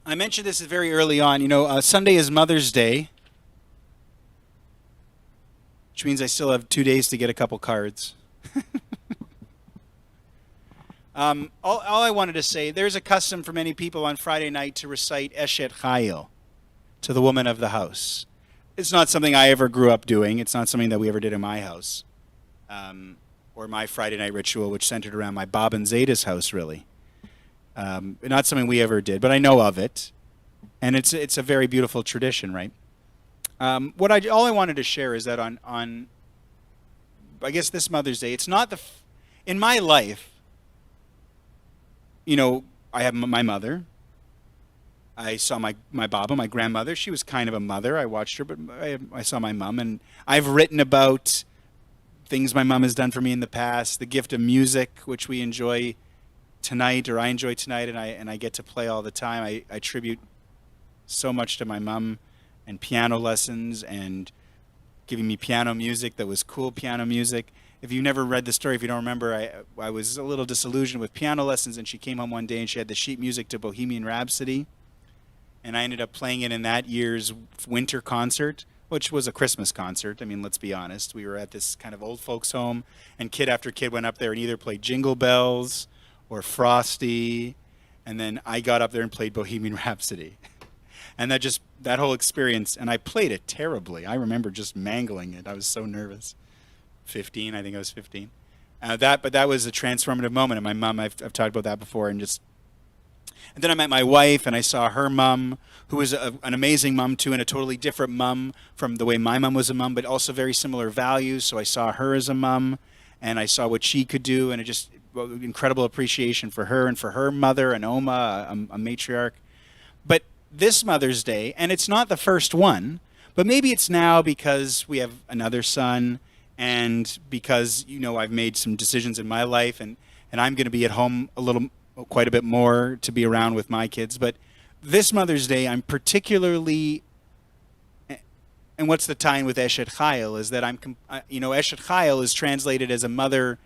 I mentioned this very early on. Sunday is Mother's Day, which means I still have 2 days to get a couple cards. All I wanted to say, there's a custom for many people on Friday night to recite Eshet Chayil to the woman of the house. It's not something I ever grew up doing. It's not something that we ever did in my house, or my Friday night ritual, which centered around my Bob and Zeta's house, really. Not something we ever did, but I know of it, and it's a very beautiful tradition, right? All I wanted to share is that on I guess this Mother's Day, it's not in my life. I have my mother. I saw my Baba, my grandmother. She was kind of a mother. I watched her, but I saw my mom, and I've written about things my mom has done for me in the past. The gift of music, which we enjoy tonight, or I enjoy tonight, and I get to play all the time. I tribute so much to my mom, and piano lessons, and giving me piano music that was cool piano music. If you never read the story, if you don't remember, I was a little disillusioned with piano lessons, and she came home one day and she had the sheet music to Bohemian Rhapsody, and I ended up playing it in that year's winter concert, which was a Christmas concert. I mean, let's be honest. We were at this kind of old folks' home, and kid after kid went up there and either played Jingle Bells or Frosty, and then I got up there and played Bohemian Rhapsody. And that whole experience, and I played it terribly. I remember just mangling it. I was so nervous. 15, I think I was 15. But that was a transformative moment. And my mom, I've talked about that before, and then I met my wife, and I saw her mom, who was an amazing mom too, and a totally different mom from the way my mom was a mom, but also very similar values. So I saw her as a mom, and I saw what she could do, and incredible appreciation for her and for her mother, an Oma, a matriarch. But this Mother's Day, and it's not the first one, but maybe it's now because we have another son, and because I've made some decisions in my life, and I'm going to be at home quite a bit more to be around with my kids. But this Mother's Day, I'm particularly, and what's the tie-in with Eshet Chayil is that Eshet Chayil is translated as a mother,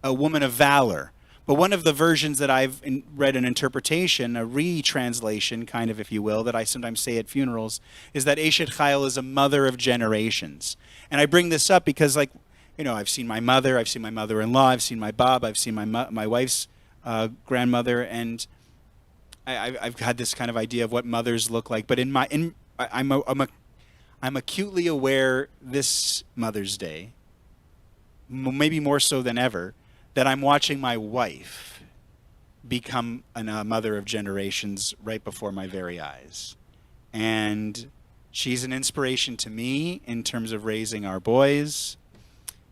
a woman of valor. But one of the versions that I've read an interpretation, a retranslation, kind of, if you will, that I sometimes say at funerals, is that Eshet Chayil is a mother of generations. And I bring this up because, I've seen my mother, I've seen my mother-in-law, I've seen my Bob, I've seen my wife's grandmother, and I've had this kind of idea of what mothers look like. But I'm acutely aware this Mother's Day, maybe more so than ever, that I'm watching my wife become a mother of generations right before my very eyes. And she's an inspiration to me in terms of raising our boys.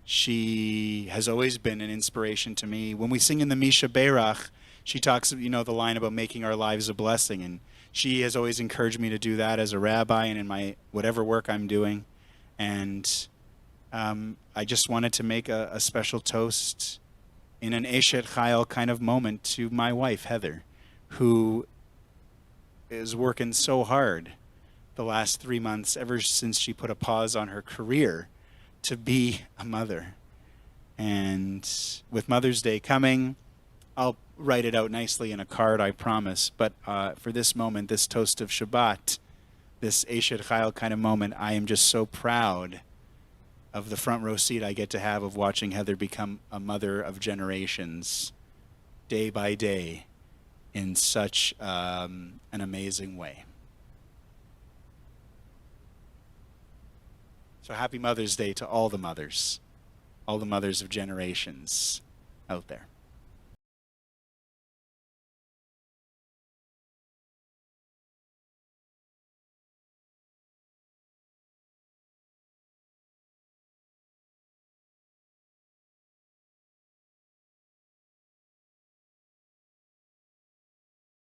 She has always been an inspiration to me. When we sing in the Misha Berach, she talks, the line about making our lives a blessing. And she has always encouraged me to do that as a rabbi and in my whatever work I'm doing. And I just wanted to make a special toast in an Eshet Chayil kind of moment to my wife, Heather, who is working so hard the last 3 months, ever since she put a pause on her career, to be a mother. And with Mother's Day coming, I'll write it out nicely in a card, I promise. But for this moment, this toast of Shabbat, this Eshet Chayil kind of moment, I am just so proud of the front row seat I get to have of watching Heather become a mother of generations day by day in such an amazing way. So happy Mother's Day to all the mothers of generations out there.